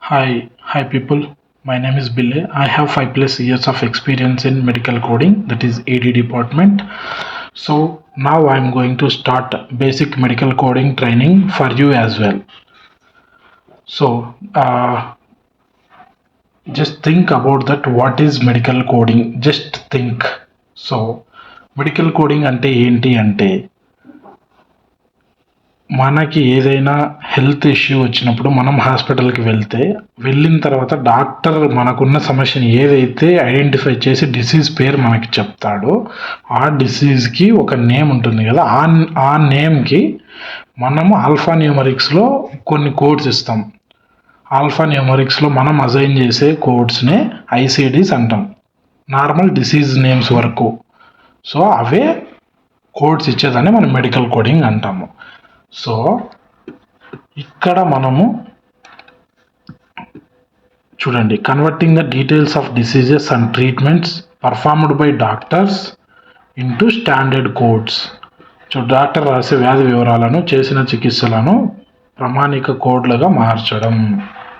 Hi people. My name is Bille. I have 5+ years of experience in medical coding, that is AD department. So now I'm going to start basic medical coding training for you as well. So just think about that. What is medical coding? Just think. So medical coding ante enti ante మనకి ఏదైనా health issue వచ్చినప్పుడు మనం హాస్పిటల్కి వెళ్ళిన తర్వాత doctor మనకున్న సమస్యని ఏదైతే ఐడెంటిఫై చేసి డిసీజ్ పేరు మనకి చెప్తాడో ఆ డిసీజ్కి ఒక నేమ్ ఉంటుంది కదా, ఆ నేమ్కి మనము ఆల్ఫా న్యూమరిక్స్లో కొన్ని కోడ్స్ ఇస్తాం. ఆల్ఫా న్యూమరిక్స్లో మనం అసైన్ చేసే కోడ్స్నే ఐసిడీస్ అంటాం, నార్మల్ డిసీజ్ నేమ్స్ వరకు. సో అవే కోడ్స్ ఇచ్చేదాన్ని మనం మెడికల్ కోడింగ్ అంటాము. సో ఇక్కడ మనము చూడండి, converting the details of diseases and treatments performed by doctors into standard codes. Doctor రాసే వ్యాధి వివరాలను, చేసిన చికిత్సలను ప్రామాణిక కోడ్లుగా మార్చడం.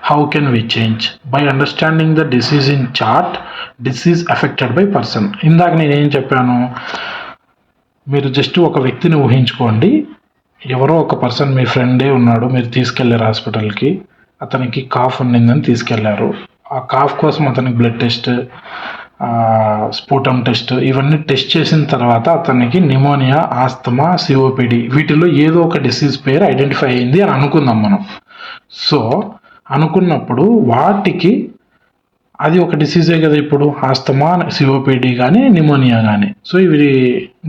How can we change? By understanding the disease in chart, disease affected by person. ఇందాక నేనేం చెప్పాను, మీరు జస్ట్ ఒక వ్యక్తిని ఊహించుకోండి. ఎవరో ఒక పర్సన్, మీ ఫ్రెండే ఉన్నాడు, మీరు తీసుకెళ్లారు హాస్పిటల్కి. అతనికి కాఫ్ ఉండిందని తీసుకెళ్లారు. ఆ కాఫ్ కోసం అతనికి బ్లడ్ టెస్ట్, స్పూటమ్ టెస్ట్, ఇవన్నీ టెస్ట్ చేసిన తర్వాత అతనికి నిమోనియా, ఆస్తమా, సిఓపిడి వీటిలో ఏదో ఒక డిసీజ్ పేరు ఐడెంటిఫై అయింది అని అనుకుందాం మనం. సో అనుకున్నప్పుడు వాటికి అది ఒక డిసీజే కదా. ఇప్పుడు ఆస్తమా, సిఓపిడి కానీ నిమోనియా కానీ, సో ఇవి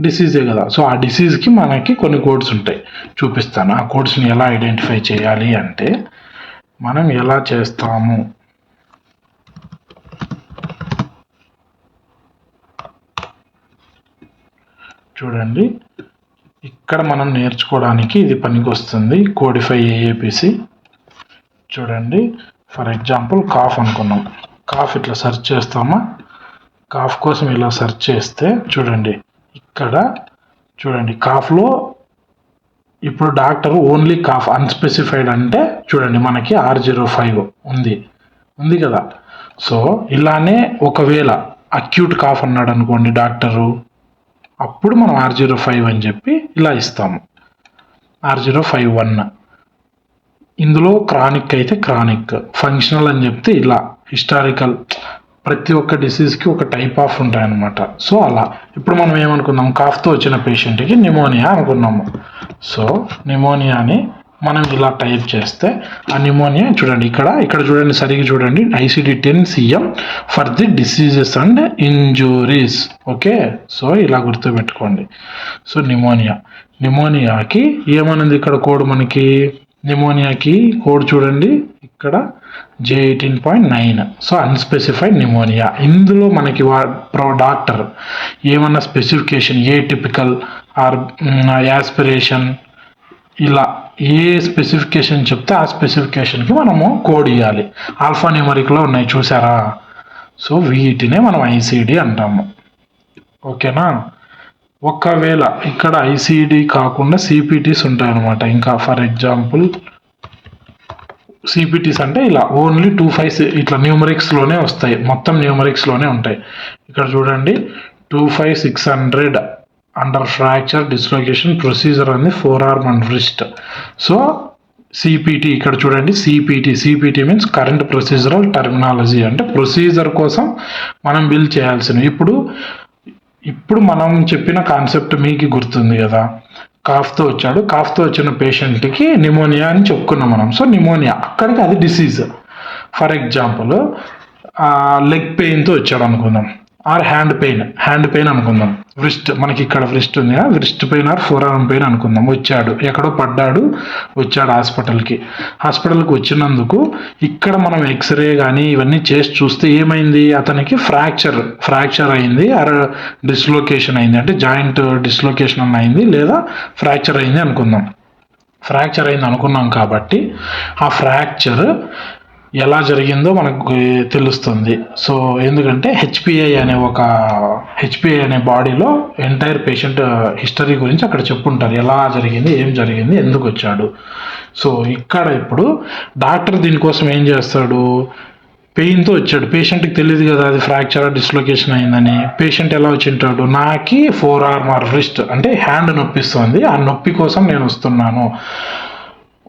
డిసీజే కదా. సో ఆ డిసీజ్కి మనకి కొన్ని కోడ్స్ ఉంటాయి, చూపిస్తాను. ఆ కోడ్స్ని ఎలా ఐడెంటిఫై చేయాలి అంటే మనం ఎలా చేస్తాము, చూడండి. ఇక్కడ మనం నేర్చుకోవడానికి ఇది పనికి వస్తుంది, కోడిఫై ఏఏపిసి. చూడండి, ఫర్ ఎగ్జాంపుల్ కాఫ్ అనుకున్నాం. కాఫ్ ఇట్లా సెర్చ్ చేస్తామా, కాఫ్ కోసం ఇలా సెర్చ్ చేస్తే చూడండి, ఇక్కడ చూడండి కాఫ్లో ఇప్పుడు డాక్టర్ ఓన్లీ కాఫ్ అన్స్పెసిఫైడ్ అంటే చూడండి మనకి R05 ఉంది కదా. సో ఇలానే ఒకవేళ అక్యూట్ కాఫ్ అన్నాడు అనుకోండి డాక్టరు, అప్పుడు మనం R05 అని చెప్పి ఇలా ఇస్తాము, R051. ఇందులో క్రానిక్ అయితే క్రానిక్, ఫంక్షనల్ అని చెప్తే ఇలా, హిస్టారికల్. ప్రతి ఒక్క డిసీజ్కి ఒక టైప్ ఆఫ్ ఉంటాయన్నమాట. సో అలా ఇప్పుడు మనం ఏమనుకున్నాం, కాఫ్తో వచ్చిన పేషెంట్కి నిమోనియా అనుకున్నాము. సో నిమోనియాని మనం ఇలా టైప్ చేస్తే ఆ నిమోనియా చూడండి, ఇక్కడ చూడండి, సరిగ్గా చూడండి, ICD-10 CM for the diseases and injuries. Okay, so ఇలా గుర్తుపెట్టుకోండి. సో నిమోనియాకి ఏమన్నది ఇక్కడ కోడ్, మనకి నిమోనియాకి కోడ్ చూడండి ఇక్కడ J18.9. So unspecified pneumonia. ఇందులో మనకి డాక్టర్ ఏమన్నా specification, atypical or aspiration, ఇలా ఏ స్పెసిఫికేషన్ చెప్తే ఆ స్పెసిఫికేషన్కి మనము కోడ్ ఇవ్వాలి. ఆల్ఫా న్యూమరిక్లో ఉన్నాయి చూసారా. సో వీటినే మనం ICD అంటాము. ఓకేనా. ఒకవేళ ఇక్కడ ICD కాకుండా CPTs ఉంటాయి అన్నమాట. ఇంకా ఫర్ ఎగ్జాంపుల్ CPTs అంటే ఇలా ఓన్లీ 25 ఇట్లా న్యూమరిక్స్లోనే వస్తాయి, మొత్తం న్యూమరిక్స్లోనే ఉంటాయి. ఇక్కడ చూడండి 25600 అండర్ ఫ్రాక్చర్ డిస్లొకేషన్ ప్రొసీజర్ అని four arm and wrist. So CPT ఇక్కడ చూడండి, CPT means current procedural terminology, అంటే ప్రొసీజర్ కోసం మనం బిల్ చేయాల్సినవి. ఇప్పుడు మనం చెప్పిన కాన్సెప్ట్ మీకు గుర్తుంది కదా. కాఫ్తో వచ్చిన పేషెంట్కి నిమోనియా అని చెప్పుకున్నాం మనం. సో నిమోనియా అక్కడికి అది డిసీజ్. ఫర్ ఎగ్జాంపుల్ లెగ్ పెయిన్తో వచ్చాడు అనుకుందాం, ఆర్ హ్యాండ్ పెయిన్ అనుకుందాం. మనకి ఇక్కడ వ్రిస్ట్ ఉంది, wrist pain or four arm pain అనుకుందాం. వచ్చాడు, ఎక్కడో పడ్డాడు, వచ్చాడు హాస్పిటల్కి వచ్చినందుకు ఇక్కడ మనం ఎక్స్రే కానీ ఇవన్నీ చేసి చూస్తే ఏమైంది, అతనికి ఫ్రాక్చర్ అయింది, ఆర్ డిస్లొకేషన్ అయింది, అంటే జాయింట్ డిస్లొకేషన్ అయింది, లేదా ఫ్రాక్చర్ అయింది అనుకుందాం. ఫ్రాక్చర్ అయింది అనుకున్నాం కాబట్టి ఆ ఫ్రాక్చర్ ఎలా జరిగిందో మనకు తెలుస్తుంది. సో ఎందుకంటే హెచ్పిఐ అనే బాడీలో ఎంటైర్ పేషెంట్ హిస్టరీ గురించి అక్కడ చెప్పుంటారు, ఎలా జరిగింది, ఏం జరిగింది, ఎందుకు వచ్చాడు. సో ఇక్కడ ఇప్పుడు డాక్టర్ దీనికోసం ఏం చేస్తాడు, పెయిన్తో వచ్చాడు, పేషెంట్కి తెలియదు కదా అది ఫ్రాక్చర్ డిస్లొకేషన్ అయిందని. పేషెంట్ ఎలా వచ్చింటాడు, నాకి 4 arm or wrist అంటే హ్యాండ్ నొప్పిస్తుంది, ఆ నొప్పి కోసం నేను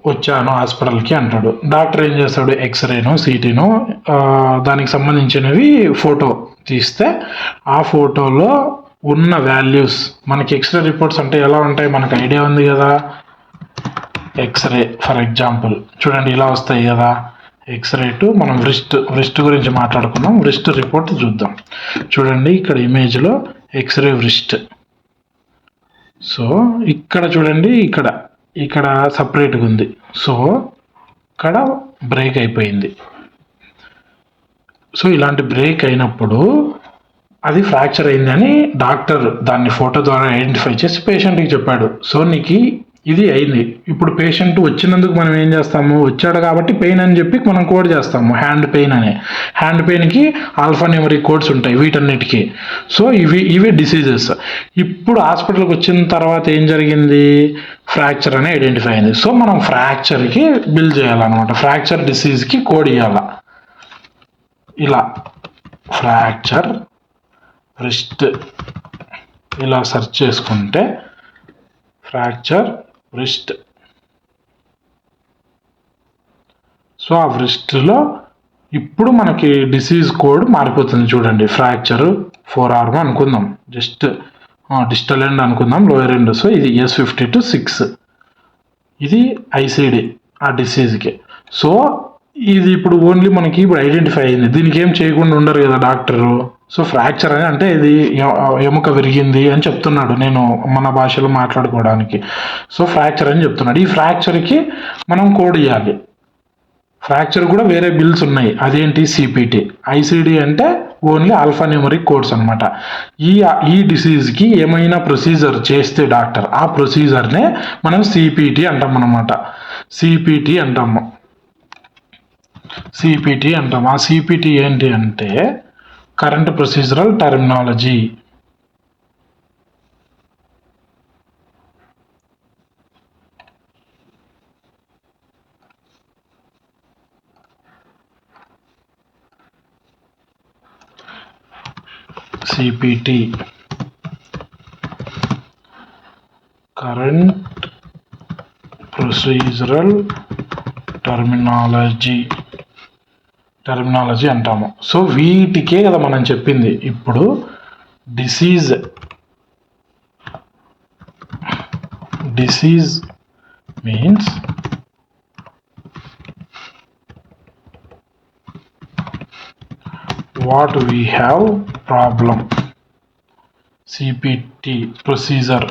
వచ్చాను హాస్పిటల్కి అంటాడు. డాక్టర్ ఏం చేస్తాడు, ఎక్స్రేనో సిటీనో దానికి సంబంధించినవి ఫోటో తీస్తే ఆ ఫోటోలో ఉన్న వాల్యూస్ మనకి ఎక్స్రే రిపోర్ట్స్ అంటే ఎలా ఉంటాయి మనకు ఐడియా ఉంది కదా. ఎక్స్రే ఫర్ ఎగ్జాంపుల్ చూడండి ఇలా వస్తాయి కదా. ఎక్స్రే టు మనం వ్రిస్ట్ గురించి మాట్లాడుకున్నాం, వ్రిస్ట్ రిపోర్ట్ చూద్దాం. చూడండి ఇక్కడ ఇమేజ్లో ఎక్స్రే వ్రిస్ట్. సో ఇక్కడ చూడండి ఇక్కడ సపరేట్గా ఉంది. సో ఇక్కడ బ్రేక్ అయిపోయింది. సో ఇలాంటి బ్రేక్ అయినప్పుడు అది ఫ్రాక్చర్ అయిందని డాక్టర్ దాన్ని ఫోటో ద్వారా ఐడెంటిఫై చేసి పేషెంట్కి చెప్పాడు. సో నీకు ఇది అయింది. ఇప్పుడు పేషెంట్ వచ్చినందుకు మనం ఏం చేస్తాము, వచ్చాడు కాబట్టి పెయిన్ అని చెప్పి మనం కోడ్ చేస్తాము హ్యాండ్ పెయిన్ అని. హ్యాండ్ పెయిన్కి ఆల్ఫాన్యూమరిక్ కోడ్స్ ఉంటాయి వీటన్నిటికీ. సో ఇవి డిసీజెస్. ఇప్పుడు హాస్పిటల్కి వచ్చిన తర్వాత ఏం జరిగింది, ఫ్రాక్చర్ అని ఐడెంటిఫై అయింది. సో మనం ఫ్రాక్చర్కి బిల్ చేయాలన్నమాట, ఫ్రాక్చర్ డిసీజ్కి కోడ్ ఇవ్వాలి. ఇలా ఫ్రాక్చర్ వ్రిస్ట్ ఇలా సెర్చ్ చేసుకుంటే ఫ్రాక్చర్ వ్రిస్ట్. సో ఆ వ్రిస్ట్లో ఇప్పుడు మనకి డిసీజ్ కోడ్ మారిపోతుంది చూడండి. ఫ్రాక్చర్ 4 arm అనుకుందాం, జస్ట్ డిస్టల్ ఎండ్ అనుకుందాం, లోయర్ ఎండ్. సో ఇది S52-6, ఇది ఐసిడి ఆ డిసీజ్కి. సో ఇది ఇప్పుడు ఓన్లీ మనకి ఇప్పుడు ఐడెంటిఫై అయింది, దీనికి ఏం చేయకుండా ఉండరు కదా డాక్టరు. సో ఫ్రాక్చర్ అని అంటే ఇది ఎముక విరిగింది అని చెప్తున్నాడు, నేను మన భాషలో మాట్లాడుకోవడానికి. సో ఫ్రాక్చర్ అని చెప్తున్నాడు. ఈ ఫ్రాక్చర్కి మనం కోడ్ ఇవ్వాలి. ఫ్రాక్చర్ కూడా వేరే బిల్స్ ఉన్నాయి, అదేంటి సిపిటి. ఐసిడి అంటే ఓన్లీ ఆల్ఫాన్యూమరిక్ కోడ్స్ అనమాట. ఈ డిసీజ్కి ఏమైనా ప్రొసీజర్ చేస్తే డాక్టర్, ఆ ప్రొసీజర్నే మనం సిపిటి అంటాం అనమాట. సిపిటి అంటాము. ఆ సిపిటి ఏంటి అంటే current procedural terminology. CPT current procedural terminology అంటాము. సో వీటికే కదా మనం చెప్పింది. ఇప్పుడు disease means what we have problem. CPT procedure.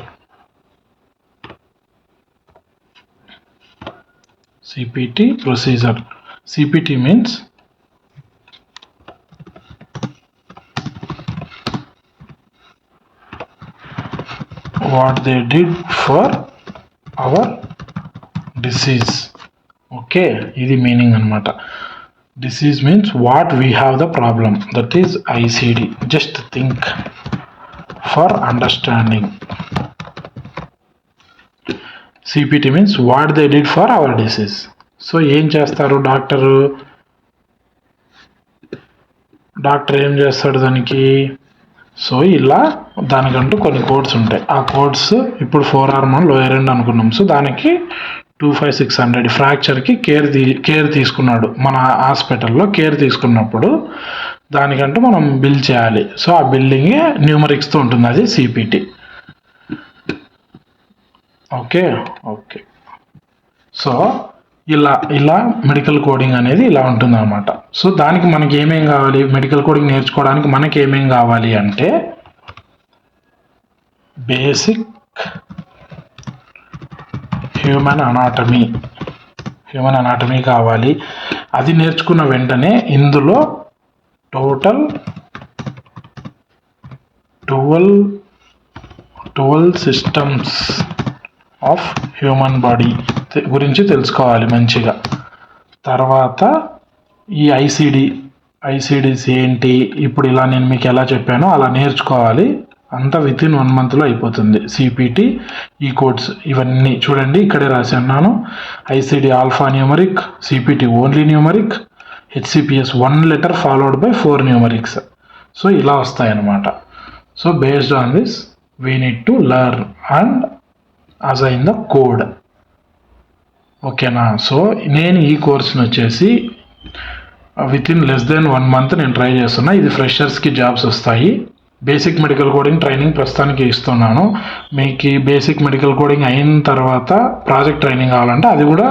CPT means what they did for our disease. Okay, ఇది మీనింగ్ అన్నమాట. Disease means what we have the problem, that is ICD. Just think for understanding. CPT means what they did for our disease. So ఏం చేస్తారు doctor ఏం చేస్తాడు దానికి. So ఇలా దానికంటూ కొన్ని కోడ్స్ ఉంటాయి. ఆ కోడ్స్ ఇప్పుడు 4 arm లోయర్ ఎండ్ అనుకున్నాం. సో దానికి 25,600 ఫ్రాక్చర్కి కేర్ తీసుకున్నాడు మన హాస్పిటల్లో. కేర్ తీసుకున్నప్పుడు దానికంటూ మనం బిల్ చేయాలి. సో ఆ బిల్లింగ్ న్యూమరిక్స్తో ఉంటుంది, అది సిపిటి. ఓకే. సో ఇలా మెడికల్ కోడింగ్ అనేది ఇలా ఉంటుంది అనమాట. సో దానికి మనకి ఏమేం కావాలి, మెడికల్ కోడింగ్ నేర్చుకోవడానికి మనకి ఏమేం కావాలి అంటే బేసిక్ హ్యూమన్ అనాటమీ కావాలి. అది నేర్చుకున్న వెంటనే ఇందులో total 12 systems of human body గురించి తెలుసుకోవాలి మంచిగా. తర్వాత ఈ ఐసిడిస్ ఏంటి, ఇప్పుడు ఇలా నేను మీకు ఎలా చెప్పానో అలా నేర్చుకోవాలి. అంతా విత్ ఇన్ 1 monthలో అయిపోతుంది. సిపిటి, ఈ కోడ్స్ ఇవన్నీ చూడండి, ఇక్కడే రాసి ఉన్నాను. ICD alphanumeric, CPT only numeric, HCPCS 1 letter followed by 4 numerics. So ఇలా వస్తాయన్నమాట. So based on this we need to learn and assign the code. ఓకేనా? సో నేను ఈ కోర్స్ని వచ్చేసి within less than 1 month నేను ట్రై చేస్తున్నా. ఇది ఫ్రెషర్స్కి జాబ్స్ వస్తాయి. బేసిక్ మెడికల్ కోడింగ్ ట్రైనింగ్ ప్రస్తుతానికి ఇస్తున్నాను. మీకు బేసిక్ మెడికల్ కోడింగ్ అయిన తర్వాత ప్రాజెక్ట్ ట్రైనింగ్ కావాలంటే అది కూడా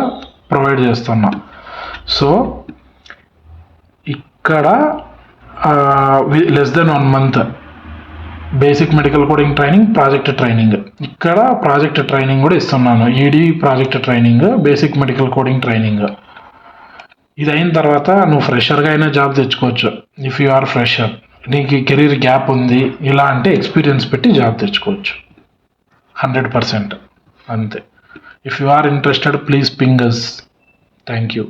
ప్రొవైడ్ చేస్తున్నా. సో ఇక్కడ less than 1 month basic medical coding training, project training. ఇక్కడ ప్రాజెక్ట్ ట్రైనింగ్ కూడా ఇస్తున్నాను. ఈడీ project training, basic medical coding training. ఇది అయిన తర్వాత నువ్వు ఫ్రెషర్గా అయినా జాబ్ తెచ్చుకోవచ్చు. ఇఫ్ యు ఆర్ ఫ్రెషర్, నీకు కెరీర్ గ్యాప్ ఉంది ఇలా అంటే ఎక్స్పీరియన్స్ పెట్టి జాబ్ తెచ్చుకోవచ్చు 100%. అంతే. If you are interested please ping us. Thank you.